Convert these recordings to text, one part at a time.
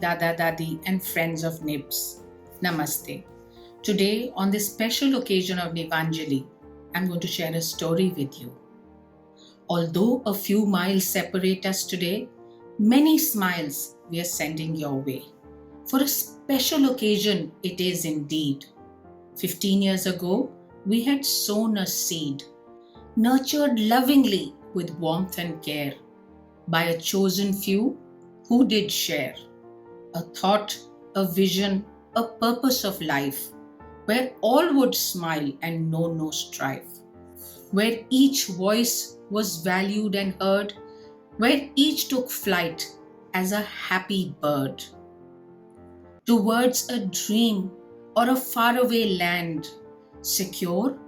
Dada Dadi and friends of Nibs. Namaste. Today, on this special occasion of Nivanjali, I'm going to share a story with you. Although a few miles separate us today, many smiles we are sending your way. For a special occasion, it is indeed. 15 years ago, we had sown a seed, nurtured lovingly with warmth and care by a chosen few who did share a thought, a vision, a purpose of life, where all would smile and know no strife, where each voice was valued and heard, where each took flight as a happy bird towards a dream or a faraway land, secure,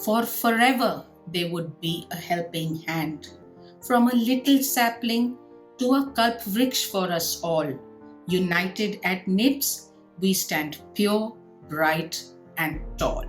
for forever they would be a helping hand, from a little sapling to a kalpvriksh for us all. United at Nibs, we stand pure, bright, and tall.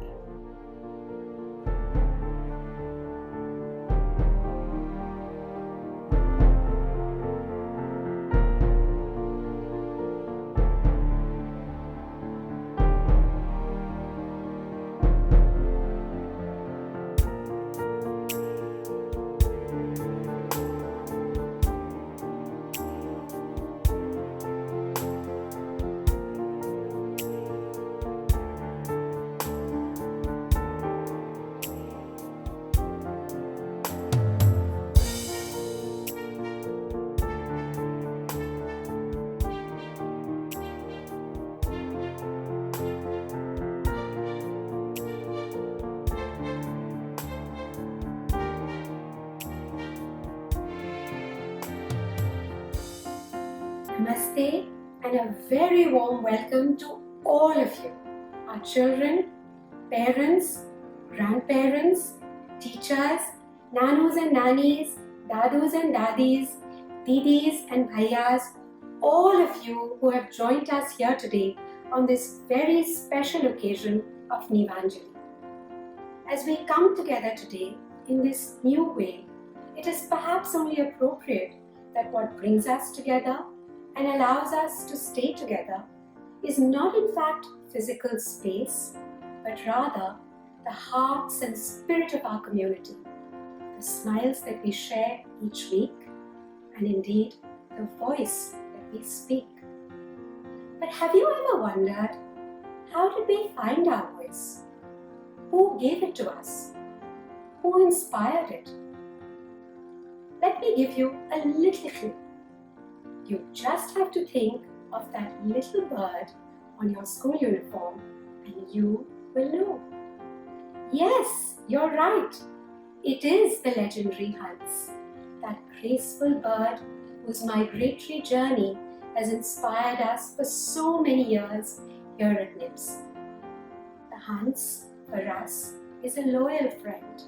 Namaste and a very warm welcome to all of you, our children, parents, grandparents, teachers, nanus and nannies, dadus and dadis, didis and bhaiyas, all of you who have joined us here today on this very special occasion of Nivanjali. As we come together today in this new way, it is perhaps only appropriate that what brings us together and allows us to stay together is not in fact physical space, but rather the hearts and spirit of our community, the smiles that we share each week, and indeed the voice that we speak. But have you ever wondered, how did we find our voice? Who gave it to us? Who inspired it? Let me give you a little clue. You just have to think of that little bird on your school uniform and you will know. Yes, you're right. It is the legendary Hans, that graceful bird whose migratory journey has inspired us for so many years here at Nibs. The Hans, for us, is a loyal friend.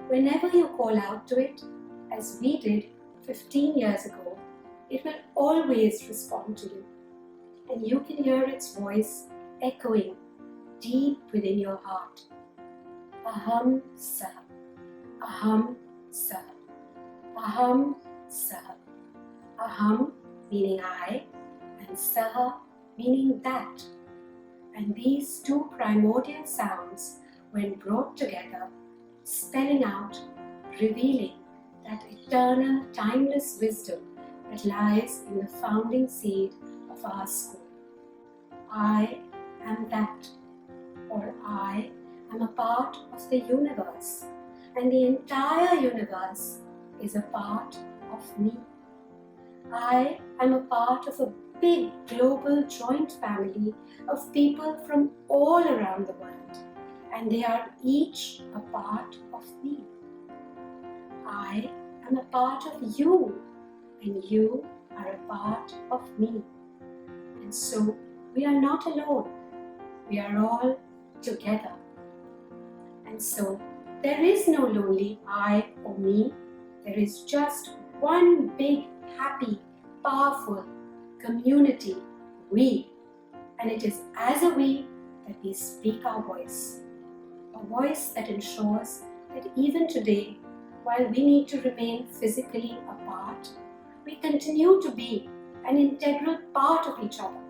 Whenever you call out to it, as we did 15 years ago, it will always respond to you, and you can hear its voice echoing deep within your heart. Aham Sah, Aham Sah, Aham Sah. Aham meaning I, and Sah meaning that. And these two primordial sounds, when brought together, spelling out, revealing that eternal, timeless wisdom that lies in the founding seed of our school. I am that, or I am a part of the universe, and the entire universe is a part of me. I am a part of a big global joint family of people from all around the world, and they are each a part of me. I am a part of you, and you are a part of me. And so we are not alone. We are all together. And so there is no lonely I or me. There is just one big, happy, powerful community, we. And it is as a we that we speak our voice. A voice that ensures that even today, while we need to remain physically apart, we continue to be an integral part of each other.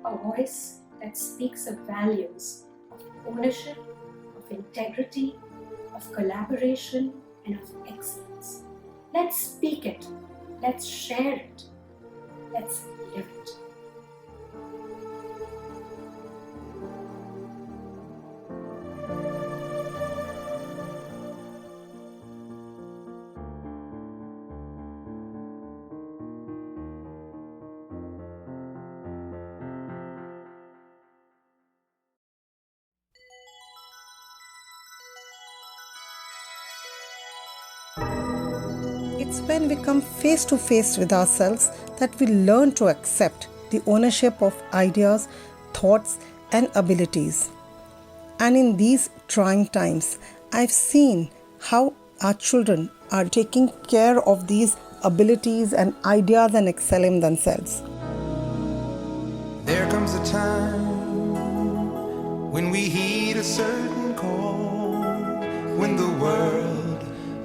A voice that speaks of values, of ownership, of integrity, of collaboration, and of excellence. Let's speak it. Let's share it. Let's live it. It's when we come face to face with ourselves that we learn to accept the ownership of ideas, thoughts, and abilities. And in these trying times, I've seen how our children are taking care of these abilities and ideas and excelling themselves. There comes a time when we heed a certain call, when the world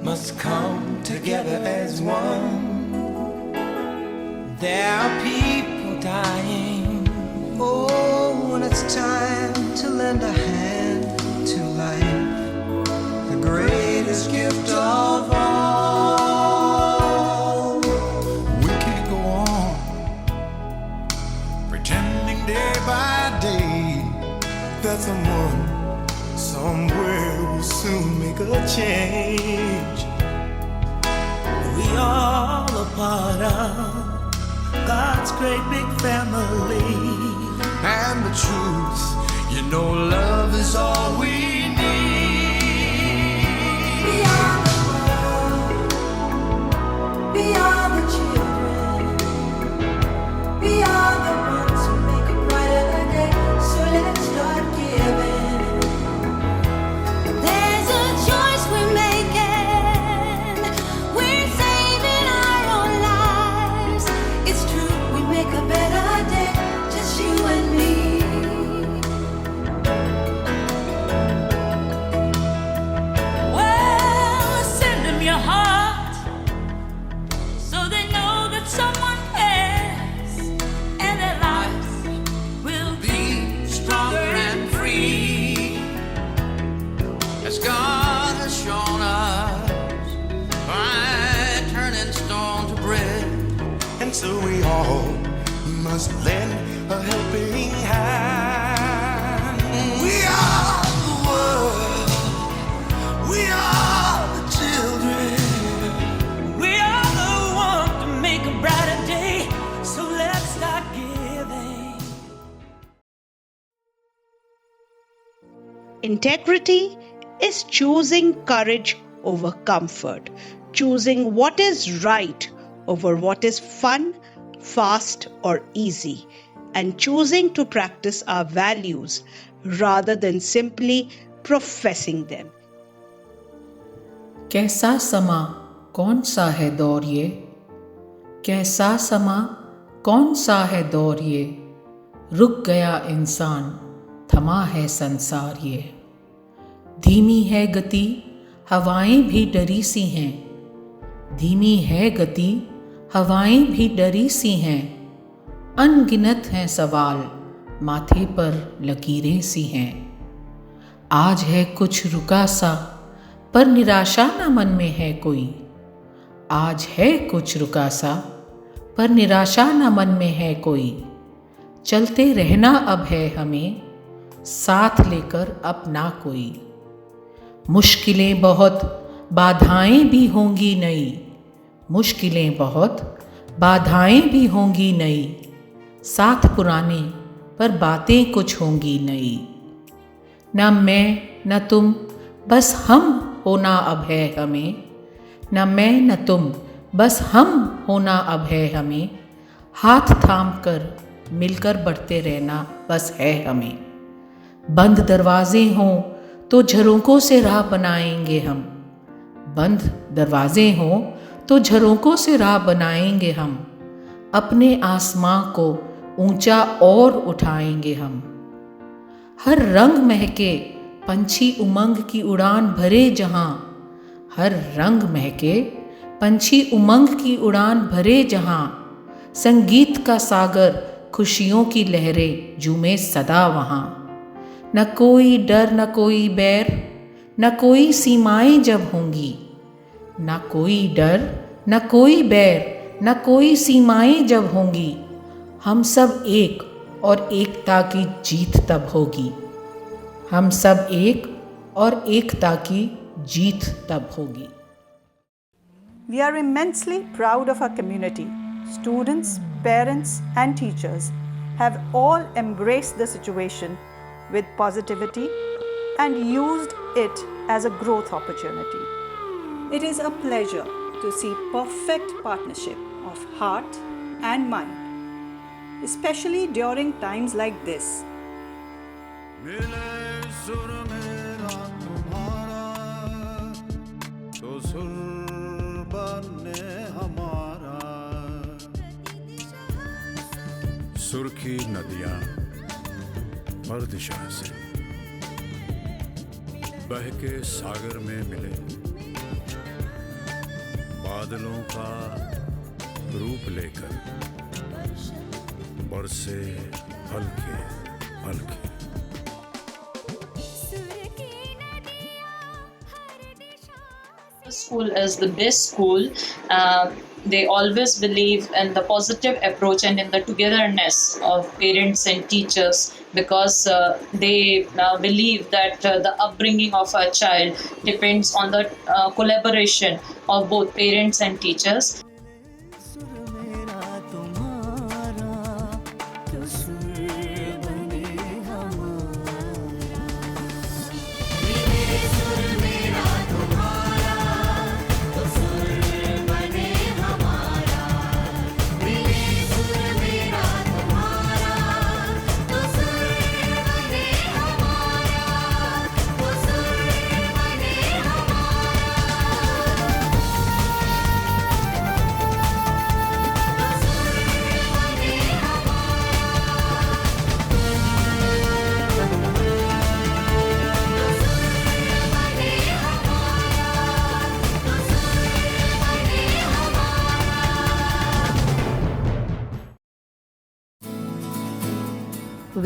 must come together as one. There are people dying. Oh, when it's time to lend a hand to life, the greatest gift of all. We can't go on pretending day by day that someone somewhere will soon make a change. We all a part of God's great big family. And the truth, you know, love is all we need. We are the world. We are the children. We are the ones who make a brighter day. So let's start giving. There's a choice we're making. We're saving our own lives. It's true, we make a better day, just you and me. Well, send them your heart so they know that someone cares, and their lives will be stronger and free, As God has shown us by turning stone to bread. And so we all must lend a helping hand. We are the world. We are the children. We are the one to make a brighter day, so let's start giving. Integrity is choosing courage over comfort, choosing what is right over what is fun, fast, or easy, and choosing to practice our values rather than simply professing them. कैसा समा कौन सा है दौर ये, कैसा समा कौन सा है दौर ये, रुक गया इंसान थमा है संसार ये। धीमी है गति हवाएं भी डरी सी हैं, धीमी है गति हवाएं भी डरी सी हैं, अनगिनत हैं सवाल माथे पर लकीरें सी हैं। आज है कुछ रुका सा पर निराशा न मन में है कोई, आज है कुछ रुका सा पर निराशा न मन में है कोई। चलते रहना अब है हमें साथ लेकर अपना कोई। मुश्किलें बहुत बाधाएं भी होंगी नई, मुश्किलें बहुत बाधाएं भी होंगी नई, साथ पुराने पर बातें कुछ होंगी नई। न मैं न तुम बस हम होना अब है हमें, न मैं न तुम बस हम होना अब है हमें, हाथ थाम कर मिलकर बढ़ते रहना बस है हमें। बंद दरवाजे हों तो झरोकों से राह बनाएंगे हम, बंद दरवाजे हों तो झरोकों से राह बनाएंगे हम, अपने आसमां को ऊंचा और उठाएंगे हम। हर रंग महके पंछी उमंग की उड़ान भरे जहां, हर रंग महके पंछी उमंग की उड़ान भरे जहां, संगीत का सागर, खुशियों की लहरें झूमे सदा वहाँ। न कोई डर न कोई बैर, न कोई सीमाएं जब होंगी। न कोई डर न कोई बैर, न कोई सीमाएं जब होंगी। हम सब एक और एकता की जीत तब होगी। हम सब एक और एकता की जीत तब होगी। We are immensely proud of our community. Students, parents, and teachers have all embraced the situation with positivity and used it as a growth opportunity. It is a pleasure to see perfect partnership of heart and mind, especially during times like this. मिले सुर मेरा तुम्हारा तो सुर बने हमारा। सुर्खी नदियां मर्दिशा से बह के सागर में मिले, बादलों का रूप लेकर बरसे हल्के हल्के। School is the best school. They always believe in the positive approach and in the togetherness of parents and teachers, because they believe that the upbringing of a child depends on the collaboration of both parents and teachers.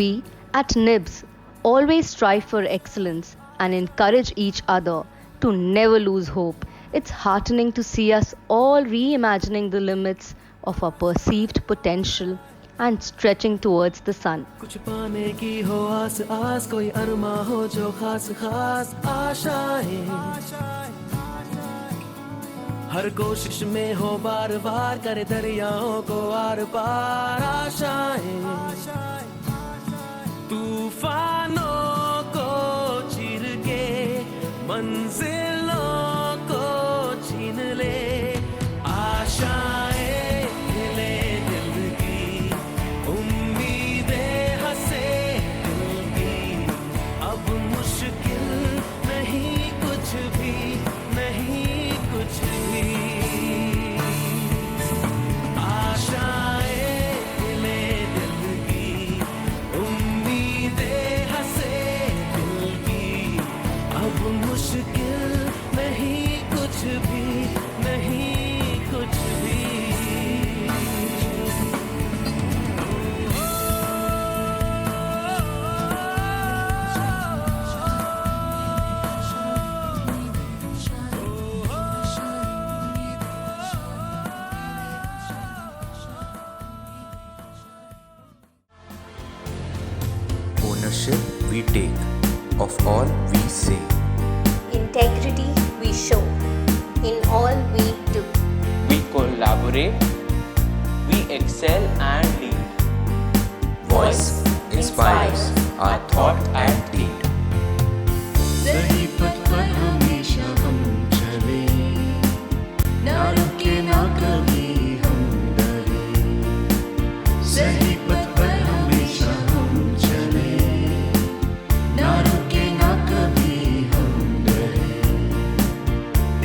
We at NIBS always strive for excellence and encourage each other to never lose hope. It's heartening to see us all reimagining the limits of our perceived potential and stretching towards the sun. कुछ पाने की हो आस आस, कोई अरमा हो जो खास खास आशाएं, हर कोशिश में हो बार बार, करे दरियाओं को आर पार आशाएं। तूफानों को चीर के मंजिलों को छीन ले, आशाएं हिले दिल की, उम्मीदें हंसे दिल की। अब मुश्किल नहीं कुछ भी, नहीं कुछ भी। आशाएं हिले दिल की, उम्मीदें हंसे दिल की। अब मुश्किल नहीं कुछ भी, नहीं कुछ भी। Ownership we take of all we say. Integrity we show in all we do. We collaborate, we excel and lead. Voice inspires our thought and deed. सही पथ पर हमेशा हम चले, ना रुके ना कभी हम डरे। सही पथ पर हमेशा हम चले, ना रुके ना कभी हम डरे।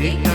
एक